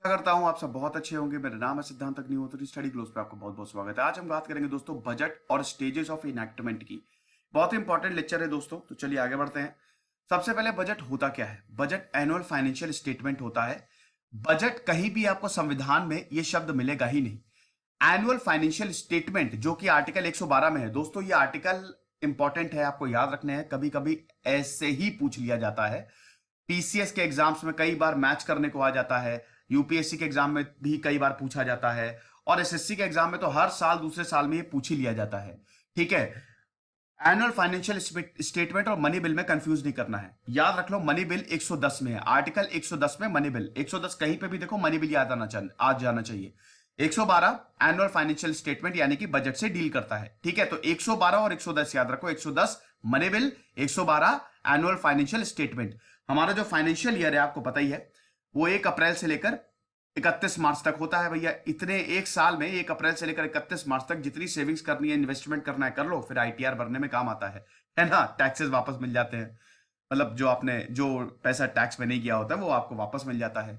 आशा करता हूं आप सब बहुत अच्छे होंगे। मेरा नाम है सिद्धांत अग्निहोत्री। स्टडी ग्लोस पे आपको बहुत बहुत स्वागत है। आज हम बात करेंगे दोस्तों बजट और स्टेजेस ऑफ इनैक्टमेंट की। बहुत इंपॉर्टेंट लेक्चर है दोस्तों, तो चलिए आगे बढ़ते हैं। सबसे पहले बजट होता क्या है? बजट एनुअल फाइनेंशियल स्टेटमेंट होता है। बजट कहीं भी आपको संविधान में यह शब्द मिलेगा ही नहीं। एनुअल फाइनेंशियल स्टेटमेंट जो कि आर्टिकल 112 में है दोस्तों, ये आर्टिकल इंपॉर्टेंट है, आपको याद रखने हैं। कभी कभी ऐसे ही पूछ लिया जाता है। पीसीएस के एग्जाम्स में कई बार मैच करने को आ जाता है, यूपीएससी के एग्जाम में भी कई बार पूछा जाता है, और एसएससी के एग्जाम में तो हर साल दूसरे साल में ये पूछ ही लिया जाता है। ठीक है, एनुअल फाइनेंशियल स्टेटमेंट और मनी बिल में कंफ्यूज नहीं करना है। याद रख लो, मनी बिल 110 में है, आर्टिकल 110 में मनी बिल 110, कहीं पे भी देखो मनी बिल याद आज जाना चाहिए। 112 एनुअल फाइनेंशियल स्टेटमेंट यानी कि बजट से डील करता है। ठीक है, तो 112 और 110 याद रखो। 110 money bill, 112 annual financial statement. हमारा जो फाइनेंशियल ईयर है आपको पता ही है, वो 1 अप्रैल से लेकर 31 मार्च तक होता है। भैया इतने एक साल में 1 अप्रैल से लेकर 31 मार्च तक जितनी सेविंग्स करनी है, इन्वेस्टमेंट करना है, कर लो, फिर आईटीआर भरने में काम आता है ना। टैक्सेस वापस मिल जाते हैं, मतलब जो आपने जो पैसा टैक्स में नहीं किया होता है वो आपको वापस मिल जाता है।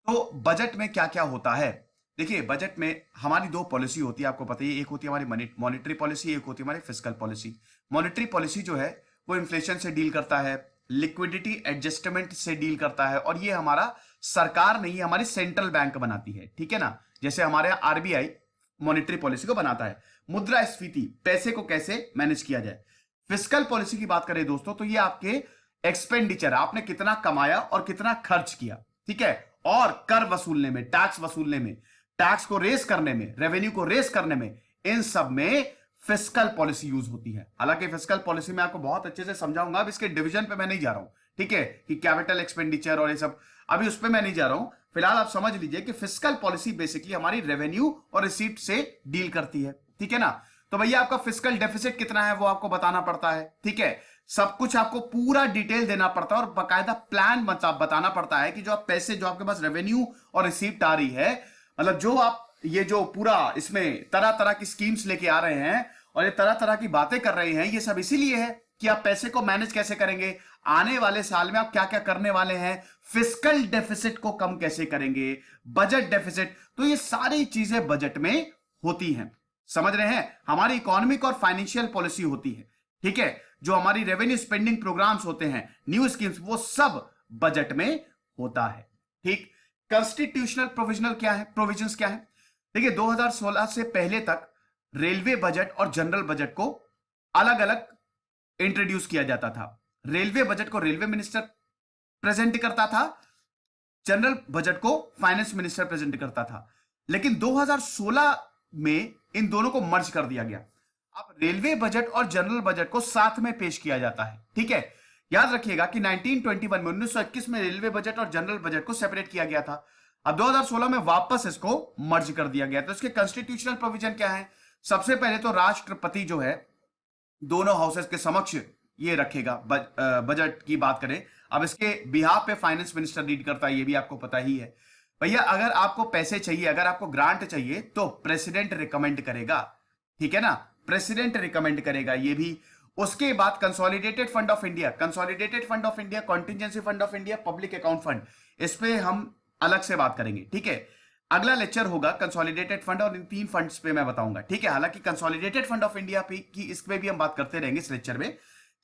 तो बजट में क्या क्या होता है? देखिए, बजट में हमारी दो पॉलिसी होती है, आपको पता ही है। एक होती है हमारी मॉनेटरी पॉलिसी, एक होती है हमारी फिस्कल पॉलिसी। मॉनेटरी पॉलिसी जो है वो इन्फ्लेशन से डील करता है, लिक्विडिटी एडजस्टमेंट से डील करता है, और ये हमारा सरकार नहीं, हमारी सेंट्रल बैंक बनाती है। ठीक है ना, जैसे हमारे यहाँ आरबीआई मॉनेटरी पॉलिसी को बनाता है। मुद्रास्फीति, पैसे को कैसे मैनेज किया जाए। फिस्कल पॉलिसी की बात करें दोस्तों, तो ये आपके एक्सपेंडिचर, आपने कितना कमाया और कितना खर्च किया, ठीक है, और कर वसूलने में, टैक्स वसूलने में, टैक्स को रेस करने में, रेवेन्यू को रेस करने में, इन सब में फिस्कल पॉलिसी यूज होती है। हालांकि फिस्कल पॉलिसी में आपको बहुत अच्छे से समझाऊंगा, अब इसके डिवीजन पे मैं नहीं जा रहा हूं। ठीक है, कि कैपिटल एक्सपेंडिचर और ये सब, अभी उस पर मैं नहीं जा रहा हूं। फिलहाल आप समझ लीजिए कि फिस्कल पॉलिसी बेसिकली हमारी रेवेन्यू और रिसीप्ट से डील करती है। ठीक है ना, तो भैया आपका फिस्कल डेफिसिट कितना है वो आपको बताना पड़ता है। ठीक है, सब कुछ आपको पूरा डिटेल देना पड़ता है, और बाकायदा प्लान बताना पड़ता है कि जो आप पैसे, जो आपके पास रेवेन्यू और रिसीप्ट आ रही है, मतलब जो आप ये जो पूरा इसमें तरह तरह की स्कीम्स लेके आ रहे हैं और ये तरह तरह की बातें कर रहे हैं, ये सब इसीलिए है कि आप पैसे को मैनेज कैसे करेंगे, आने वाले साल में आप क्या क्या करने वाले हैं, फिस्कल डेफिसिट को कम कैसे करेंगे, बजट डेफिसिट। तो ये सारी चीजें बजट में होती हैं। समझ रहे हैं, हमारी इकोनॉमिक और फाइनेंशियल पॉलिसी होती है। ठीक है, जो हमारी रेवेन्यू स्पेंडिंग प्रोग्राम्स होते हैं, न्यू स्कीम्स, वो सब बजट में होता है। ठीक, कॉन्स्टिट्यूशनल प्रोविजनल क्या है, प्रोविजंस क्या है? देखिए, 2016 से पहले तक रेलवे बजट और जनरल बजट को अलग अलग इंट्रोड्यूस किया जाता था। रेलवे बजट को रेलवे मिनिस्टर प्रेजेंट करता था, जनरल बजट को फाइनेंस मिनिस्टर प्रेजेंट करता था। लेकिन 2016 में इन दोनों को मर्ज कर दिया गया। अब रेलवे बजट और जनरल बजट को साथ में पेश किया जाता है। ठीक है, याद रखिएगा कि 1921 में रेलवे बजट और जनरल बजट को सेपरेट किया गया था। अब 2016 में वापस इसको मर्ज कर दिया गया। तो इसके कॉन्स्टिट्यूशनल प्रोविजन क्या है? सबसे पहले तो राष्ट्रपति जो है दोनों हाउसेस के समक्ष ये रखेगा। बजट की बात करें, अब इसके बिहाफ पे फाइनेंस मिनिस्टर लीड करता है, ये भी आपको पता ही है। भैया अगर आपको पैसे चाहिए, अगर आपको ग्रांट चाहिए, तो प्रेसिडेंट रिकमेंड करेगा। ठीक है ना, प्रेसिडेंट रिकमेंड करेगा ये भी। उसके बाद consolidated fund of India, consolidated fund of India, contingency fund of India, public account fund, इस पे हम अलग से बात करेंगे। ठीक है, अगला लेक्चर होगा कंसोलिडेटेड फंड, और इन 3 फंड्स पे मैं बताऊंगा। ठीक है, हालांकि कंसोलिडेटेड फंड ऑफ इंडिया पे की इस पे भी हम बात करते रहेंगे इस लेक्चर में।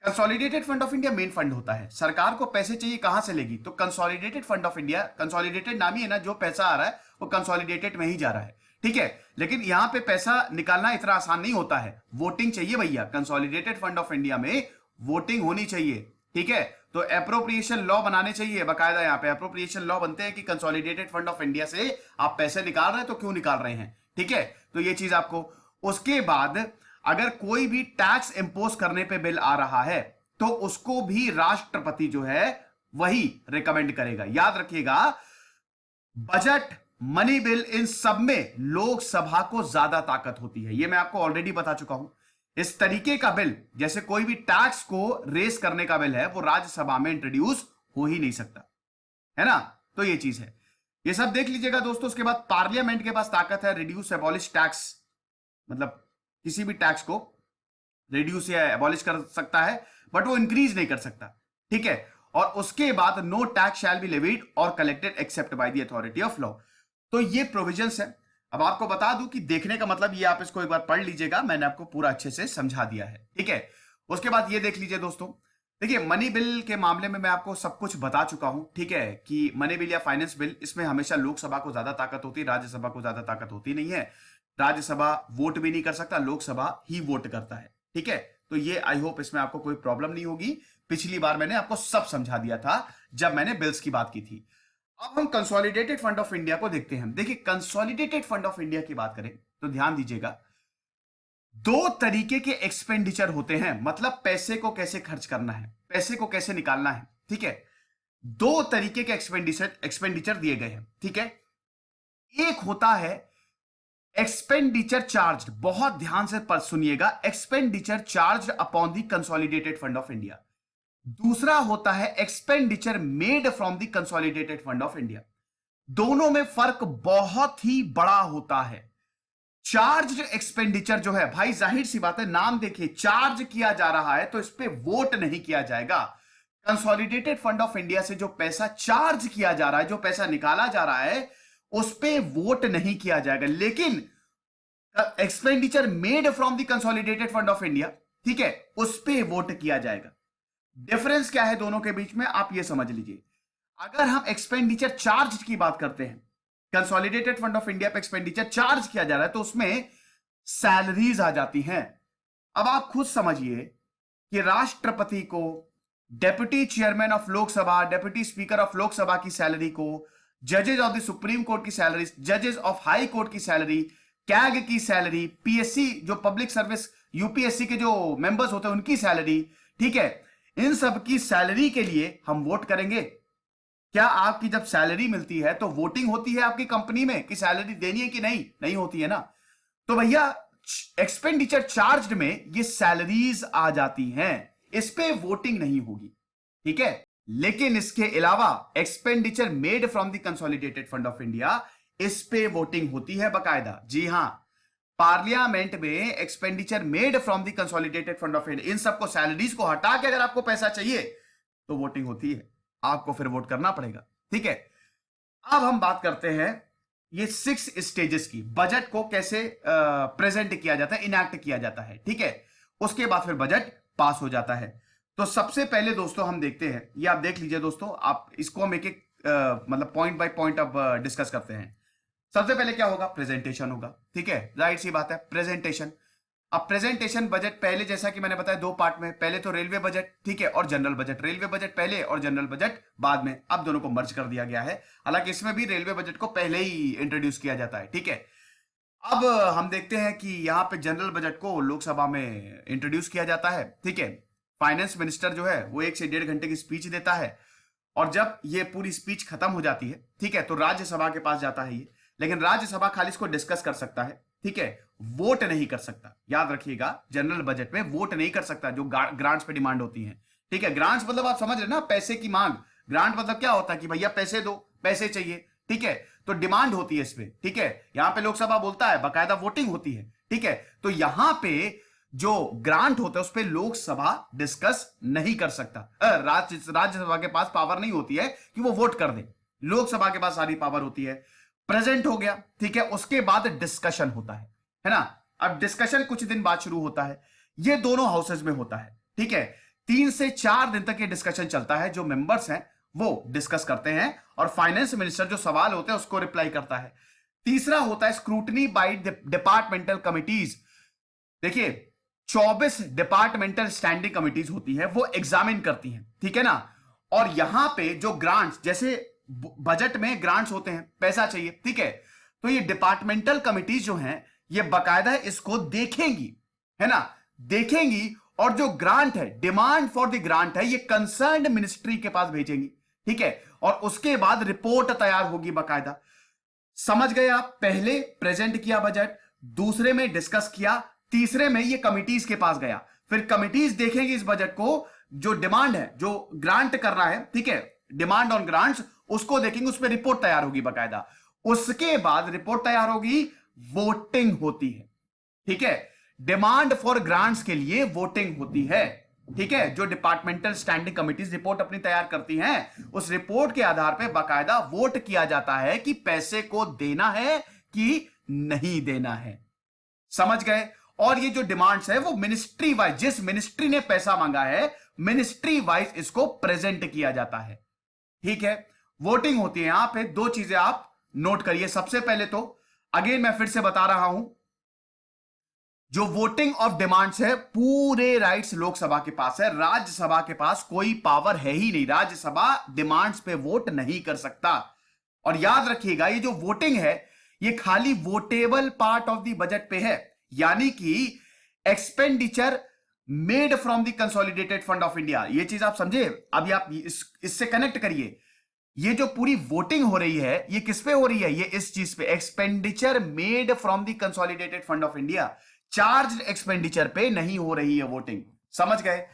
Consolidated fund of India main fund होता है। सरकार को पैसे चाहिए, कहां से लेगी? तो consolidated fund of India, consolidated नाम ही है ना, जो पैसा आ रहा है वो कंसोलिडेटेड में ही जा रहा है। ठीक है, लेकिन यहां पे पैसा निकालना इतना आसान नहीं होता है, वोटिंग चाहिए भैया। कंसोलिडेटेड फंड ऑफ इंडिया में वोटिंग होनी चाहिए। ठीक है, तो एप्रोप्रिएशन लॉ बनाने चाहिए बाकायदा। यहां पे एप्रोप्रिएशन लॉ बनते हैं कि कंसोलिडेटेड फंड ऑफ इंडिया से आप पैसे निकाल रहे हैं तो क्यों निकाल रहे हैं। ठीक है, तो ये चीज आपको। उसके बाद अगर कोई भी टैक्स इंपोज करने पे बिल आ रहा है, तो उसको भी राष्ट्रपति जो है वही रिकमेंड करेगा। याद रखिएगा, बजट, मनी बिल, इन सब में लोकसभा को ज्यादा ताकत होती है। ये मैं आपको ऑलरेडी बता चुका हूं। इस तरीके का बिल, जैसे कोई भी टैक्स को रेस करने का बिल है, वो राज्यसभा में इंट्रोड्यूस हो ही नहीं सकता, है ना। तो ये चीज है, ये सब देख लीजिएगा दोस्तों। उसके बाद पार्लियामेंट के पास ताकत है रिड्यूस एबॉलिश टैक्स, मतलब किसी भी टैक्स को रिड्यूस या एबॉलिश कर सकता है, बट वो इंक्रीज नहीं कर सकता। ठीक है, और उसके बाद no tax shall be levied और collected except by the authority of law. तो ये प्रोविजंस है। अब आपको बता दूं कि देखने का मतलब ये, आप इसको एक बार पढ़ लीजिएगा, मैंने आपको पूरा अच्छे से समझा दिया है, ठीक है। उसके बाद ये देख लीजिए दोस्तों, देखिए मनी बिल के मामले में मैं आपको सब कुछ बता चुका हूं, ठीक है, कि मनी बिल या फाइनेंस बिल, इसमें हमेशा लोकसभा को ज्यादा ताकत होती है, राज्यसभा को ज्यादा ताकत होती नहीं है। राज्यसभा वोट भी नहीं कर सकता, लोकसभा ही वोट करता है, ठीक है। तो ये आई होप इसमें आपको कोई प्रॉब्लम नहीं होगी। पिछली बार मैंने आपको सब समझा दिया था जब मैंने बिल्स की बात की थी। अब हम कंसोलिडेटेड फंड ऑफ इंडिया को देखते हैं। देखिए कंसोलिडेटेड फंड ऑफ इंडिया की बात करें तो ध्यान दीजिएगा, दो तरीके के एक्सपेंडिचर होते हैं, मतलब पैसे को कैसे खर्च करना है, पैसे को कैसे निकालना है, ठीक है। दो तरीके के एक्सपेंडिचर दिए गए हैं, ठीक है। एक होता है एक्सपेंडिचर चार्ज, बहुत ध्यान से सुनिएगा, expenditure charge upon the consolidated fund of India. दूसरा होता है expenditure made from the consolidated fund of India. दोनों में फर्क बहुत ही बड़ा होता है। चार्ज एक्सपेंडिचर जो है भाई, जाहिर सी बात है, नाम देखिए, चार्ज किया जा रहा है तो इस पे वोट नहीं किया जाएगा। कंसोलिडेटेड फंड ऑफ इंडिया से जो पैसा चार्ज किया जा रहा है, जो पैसा निकाला जा रहा है, उस पे वोट नहीं किया जाएगा। लेकिन expenditure made from the consolidated fund of India, ठीक है, उस पे वोट किया जाएगा। डिफरेंस क्या है दोनों के बीच में, आप ये समझ लीजिए। अगर हम एक्सपेंडिचर चार्ज की बात करते हैं, कंसोलिडेटेड फंड ऑफ इंडिया पे एक्सपेंडिचर चार्ज किया जा रहा है, तो उसमें सैलरीज आ जाती हैं। अब आप खुद समझिए कि राष्ट्रपति को, deputy chairman of Lok Sabha, deputy speaker of Lok Sabha की सैलरी को, जजेस ऑफ द सुप्रीम कोर्ट की सैलरी, जजेस ऑफ हाई कोर्ट की सैलरी, कैग की सैलरी, पीएससी जो पब्लिक सर्विस यूपीएससी के जो मेंबर्स होते हैं उनकी सैलरी, ठीक है, इन सब की सैलरी के लिए हम वोट करेंगे। क्या आपकी जब सैलरी मिलती है तो वोटिंग होती है आपकी कंपनी में कि सैलरी देनी है कि नहीं, नहीं होती है ना। तो भैया एक्सपेंडिचर चार्ज में ये सैलरीज आ जाती हैं, इस पे वोटिंग नहीं होगी, ठीक है। लेकिन इसके अलावा expenditure made from the consolidated fund of India, इस पे वोटिंग होती है बकायदा। जी हां, पार्लियामेंट में expenditure made from the consolidated fund of India, इन सबको सैलरीज को हटा के अगर आपको पैसा चाहिए तो वोटिंग होती है, आपको फिर वोट करना पड़ेगा, ठीक है। अब हम बात करते हैं ये 6 स्टेजेस की, बजट को कैसे प्रेजेंट किया जाता है, इनैक्ट किया जाता है, ठीक है। उसके बाद फिर बजट पास हो जाता है। तो सबसे पहले दोस्तों हम देखते हैं, ये आप देख लीजिए दोस्तों, आप इसको हम एक एक मतलब पॉइंट बाय पॉइंट अब डिस्कस करते हैं। सबसे पहले क्या होगा, प्रेजेंटेशन होगा, ठीक है, राइट सी बात है, प्रेजेंटेशन। अब प्रेजेंटेशन बजट पहले, जैसा कि मैंने बताया, दो पार्ट में, पहले तो रेलवे बजट, ठीक है, और जनरल बजट। रेलवे बजट पहले और जनरल बजट बाद में, अब दोनों को मर्ज कर दिया गया है। हालांकि इसमें भी रेलवे बजट को पहले ही इंट्रोड्यूस किया जाता है, ठीक है। अब हम देखते हैं कि यहां पे जनरल बजट को लोकसभा में इंट्रोड्यूस किया जाता है, ठीक है। फाइनेंस मिनिस्टर जो है वो 1 से 1.5 घंटे की स्पीच देता है, और जब ये पूरी स्पीच खत्म हो जाती है, ठीक है, तो राज्यसभा के पास जाता है ये। लेकिन राज्यसभा खाली इसको डिस्कस कर सकता है, ठीक है, वोट नहीं कर सकता। याद रखिएगा, जनरल बजट में वोट नहीं कर सकता जो ग्रांट्स पे डिमांड होती है, ठीक है। ग्रांट्स मतलब आप समझ रहे ना, पैसे की मांग। ग्रांट मतलब क्या होता है कि भैया पैसे दो, पैसे चाहिए, ठीक है, तो डिमांड होती है इस पे, ठीक है। यहां पे लोकसभा बोलता है, बाकायदा वोटिंग होती है, ठीक है। तो यहां पे जो ग्रांट होता है उस पर लोकसभा डिस्कस नहीं कर सकता। राज्यसभा के पास पावर नहीं होती है कि वो वोट कर दे, लोकसभा के पास सारी पावर होती है। प्रेजेंट हो गया, ठीक है, उसके बाद डिस्कशन होता है ना। अब डिस्कशन कुछ दिन बाद शुरू होता है, ये दोनों हाउसेज में होता है, ठीक है। 3 से 4 दिन तक ये डिस्कशन चलता है, जो मेंबर्स हैं वो डिस्कस करते हैं, और फाइनेंस मिनिस्टर जो सवाल होते हैं उसको रिप्लाई करता है। तीसरा होता है स्क्रूटनी बाय डिपार्टमेंटल कमिटीज। देखिए 24 डिपार्टमेंटल स्टैंडिंग कमिटीज होती है, वो एग्जामिन करती हैं, ठीक है ना। और यहां पे जो ग्रांट्स, जैसे बजट में ग्रांट्स होते हैं, पैसा चाहिए, ठीक है, तो ये डिपार्टमेंटल कमिटीज जो हैं ये बकायदा इसको देखेंगी, है ना, देखेंगी, और जो ग्रांट है, डिमांड फॉर द ग्रांट है, ये कंसर्न्ड मिनिस्ट्री के पास भेजेंगी, ठीक है, और उसके बाद रिपोर्ट तैयार होगी बकायदा। समझ गए आप, पहले प्रेजेंट किया बजट, दूसरे में डिस्कस किया, तीसरे में ये कमिटीज के पास गया, फिर कमिटीज देखेंगी इस बजट को, जो डिमांड है, जो ग्रांट करना है, ठीक है, डिमांड ऑन ग्रांट्स, उसको देखेंगे, उस पर रिपोर्ट तैयार होगी बकायदा। उसके बाद रिपोर्ट तैयार होगी, वोटिंग होती है, ठीक है। डिमांड फॉर ग्रांट्स के लिए वोटिंग होती है, ठीक है, जो डिपार्टमेंटल स्टैंडिंग कमिटीज रिपोर्ट अपनी तैयार करती हैं, उस रिपोर्ट के आधार पर बाकायदा वोट किया जाता है कि पैसे को देना है कि नहीं देना है। समझ गए? और ये जो डिमांड्स है वो मिनिस्ट्री वाइज, जिस मिनिस्ट्री ने पैसा मांगा है मिनिस्ट्री वाइज इसको प्रेजेंट किया जाता है। ठीक है, वोटिंग होती है यहां पे। दो चीजें आप नोट करिए। सबसे पहले तो अगेन मैं फिर से बता रहा हूं, जो वोटिंग ऑफ डिमांड्स है पूरे राइट्स लोकसभा के पास है, राज्यसभा के पास कोई पावर है ही नहीं। राज्यसभा डिमांड्स पे वोट नहीं कर सकता। और याद रखिएगा ये जो वोटिंग है ये खाली votable part of the budget पे है, यानी कि expenditure made from the consolidated fund of India. ये चीज आप समझे? अभी आप इससे कनेक्ट करिए। ये जो पूरी वोटिंग हो रही है ये किस पे हो रही है? ये इस चीज पे, expenditure made from the consolidated fund of India. Charge expenditure पे नहीं हो रही है वोटिंग। समझ गए?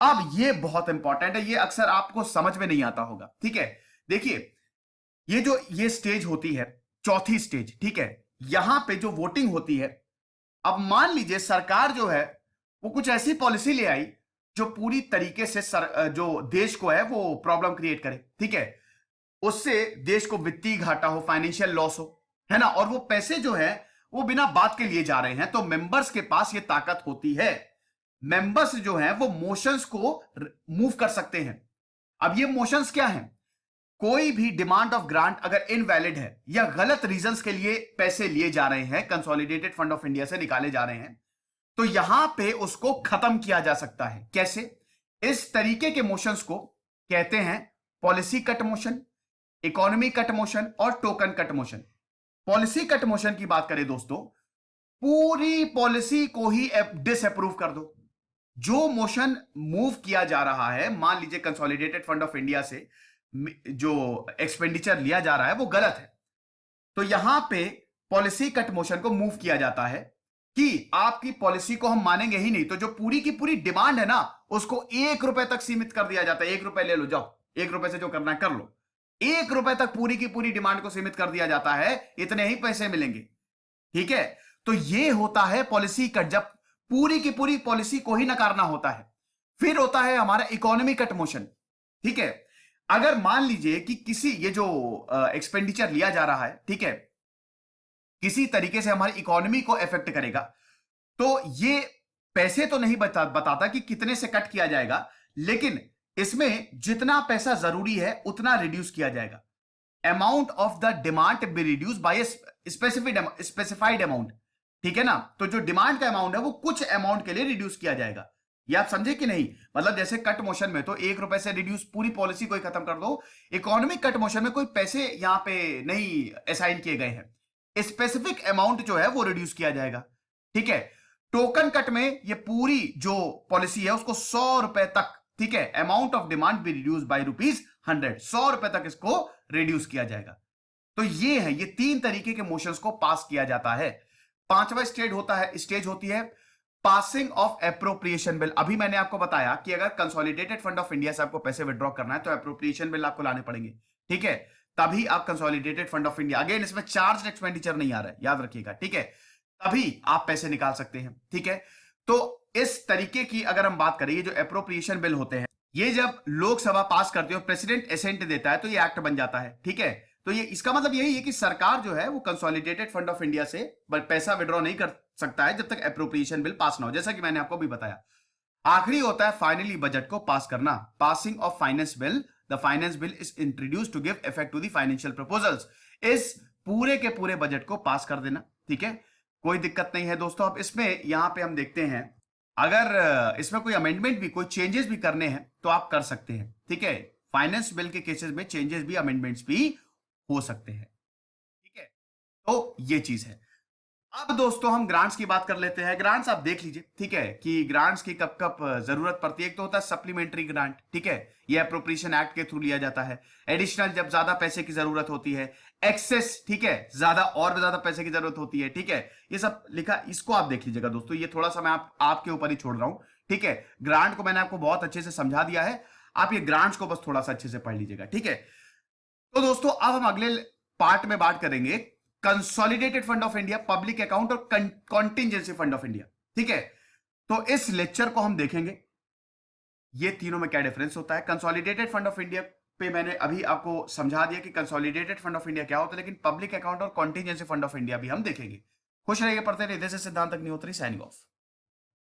अब ये बहुत इंपॉर्टेंट है, ये अक्सर आपको समझ में नहीं आता होगा। ठीक है, देखिए ये जो ये स्टेज होती है, चौथी स्टेज, ठीक है, यहां पे जो वोटिंग होती है, अब मान लीजिए सरकार जो है वो कुछ ऐसी पॉलिसी ले आई जो पूरी तरीके से जो देश को है वो प्रॉब्लम क्रिएट करे। ठीक है, उससे देश को वित्तीय घाटा हो, फाइनेंशियल लॉस हो, है ना, और वो पैसे जो है वो बिना बात के लिए जा रहे हैं, तो मेंबर्स के पास ये ताकत होती है। मेंबर्स जो हैं वो मोशंस को मूव कर सकते हैं। अब ये मोशंस क्या हैं? कोई भी डिमांड ऑफ ग्रांट अगर इनवैलिड है या गलत रीजंस के लिए पैसे लिए जा रहे हैं, कंसोलिडेटेड फंड ऑफ इंडिया से निकाले जा रहे हैं, तो यहां पे उसको खत्म किया जा सकता है। कैसे? इस तरीके के मोशंस को कहते हैं policy cut motion, economy cut motion और token cut motion. Policy cut motion की बात करें दोस्तों, पूरी पॉलिसी को ही डिसअप्रूव कर दो। जो मोशन मूव किया जा रहा है, मान लीजिए कंसोलिडेटेड फंड ऑफ इंडिया से जो एक्सपेंडिचर लिया जा रहा है वो गलत है, तो यहां पे पॉलिसी कट मोशन को मूव किया जाता है कि आपकी पॉलिसी को हम मानेंगे ही नहीं। तो जो पूरी की पूरी डिमांड है ना उसको 1 रुपए तक सीमित कर दिया जाता है। 1 रुपए ले लो, जाओ 1 रुपए से जो करना है कर लो। 1 रुपए तक पूरी की पूरी डिमांड को सीमित कर दिया जाता है, इतने ही पैसे मिलेंगे। ठीक है, तो ये होता है पॉलिसी कट, जब पूरी की पूरी पॉलिसी को ही नकारना होता है। फिर होता है हमारा इकोनॉमी कट मोशन। ठीक है, अगर मान लीजिए कि किसी ये जो एक्सपेंडिचर लिया जा रहा है, ठीक है, किसी तरीके से हमारी इकोनॉमी को इफेक्ट करेगा, तो ये पैसे तो नहीं बताता कि कितने से कट किया जाएगा, लेकिन इसमें जितना पैसा जरूरी है उतना रिड्यूस किया जाएगा। Amount of the demand be reduce by specified amount. ठीक है ना, तो जो डिमांड का अमाउंट है वो कुछ अमाउंट के लिए रिड्यूस किया जाएगा। ये आप समझे कि नहीं? मतलब जैसे कट मोशन में तो 1 रुपए से रिड्यूस पूरी पॉलिसी को ही खत्म कर दो। इकोनॉमिक कट मोशन में कोई पैसे यहां पे नहीं असाइन किए गए हैं, स्पेसिफिक अमाउंट जो है वो रिड्यूस किया जाएगा। ठीक है, टोकन कट में ये पूरी जो पॉलिसी है उसको 100 रुपए तक, ठीक है, amount of demand be reduce by ₹100, 100 रुपए तक इसको रिड्यूस किया जाएगा। तो ये है, ये 3 तरीके के मोशंस को पास किया जाता है। पांचवा स्टेज होती है पासिंग ऑफ एप्रोप्रिएशन बिल। अभी मैंने आपको बताया कि अगर कंसोलिडेटेड फंड ऑफ इंडिया से आपको पैसे विड्रॉ करना है तो एप्रोप्रिएशन बिल आपको लाने पड़ेंगे। ठीक है, तभी आप consolidated fund of India, again इसमें चार्ज एक्सपेंडिचर नहीं आ रहा है, याद रखिएगा। ठीक है, तभी आप पैसे निकाल सकते हैं। ठीक है, तो इस तरीके की अगर हम बात करें, ये जो एप्रोप्रिएशन बिल होते हैं, ये जब लोकसभा पास करती है और प्रेसिडेंट एसेंट देता है तो ये एक्ट बन जाता है। ठीक है, तो ये इसका मतलब यही है कि सरकार जो है वो कंसोलिडेटेड फंड ऑफ इंडिया से पैसा विड्रॉ नहीं कर सकता है जब तक एप्रोप्रिएशन बिल पास ना हो, जैसा कि मैंने आपको भी बताया। आखिरी होता है फाइनली बजट को पास करना, passing of finance bill. The finance bill is introduced to give effect to the financial proposals. इस पूरे के पूरे बजट को पास कर देना। ठीक है, कोई दिक्कत नहीं है दोस्तों। अब इसमें यहां पे हम देखते हैं, अगर इसमें कोई अमेंडमेंट भी, कोई चेंजेस भी करने हैं तो आप कर सकते हैं। ठीक है, फाइनेंस बिल के केसेस में चेंजेस भी, अमेंडमेंट्स भी हो सकते हैं। ठीक है, तो ये चीज है। अब दोस्तों हम ग्रांट्स की बात कर लेते हैं। ग्रांट्स आप देख लीजिए, ठीक है, कि ग्रांट्स की कब कब जरूरत पड़ती है। एक तो होता है सप्लीमेंट्री ग्रांट, ठीक है, ये अप्रोप्रिएशन एक्ट के थ्रू लिया जाता है। एडिशनल, जब ज्यादा पैसे की जरूरत होती है। एक्सेस, ठीक है, ज्यादा और भी ज्यादा पैसे की जरूरत होती है। ठीक है, ये सब लिखा, इसको आप देख लीजिएगा दोस्तों। ये थोड़ा सा मैं आपके ऊपर ही छोड़ रहा हूं। ठीक है, ग्रांट को मैंने आपको बहुत अच्छे से समझा दिया है, आप ये ग्रांट्स को बस थोड़ा सा अच्छे से पढ़ लीजिएगा। ठीक है, तो दोस्तों अब हम अगले पार्ट में बात करेंगे consolidated fund of India, public account और कॉन्टिजेंसी फंड ऑफ इंडिया। ठीक है, तो इस लेक्चर को हम देखेंगे ये तीनों में क्या डिफरेंस होता है। कंसोलिडेटेड फंड ऑफ इंडिया पे मैंने अभी आपको समझा दिया कि कंसोलिडेटेड फंड ऑफ इंडिया क्या होता है, लेकिन पब्लिक अकाउंट और कॉन्टीजेंसी फंड ऑफ इंडिया भी हम देखेंगे। खुश रहिए, पढ़ते रहिए। दिस इज सिद्धांत अग्निहोत्री साइनिंग ऑफ।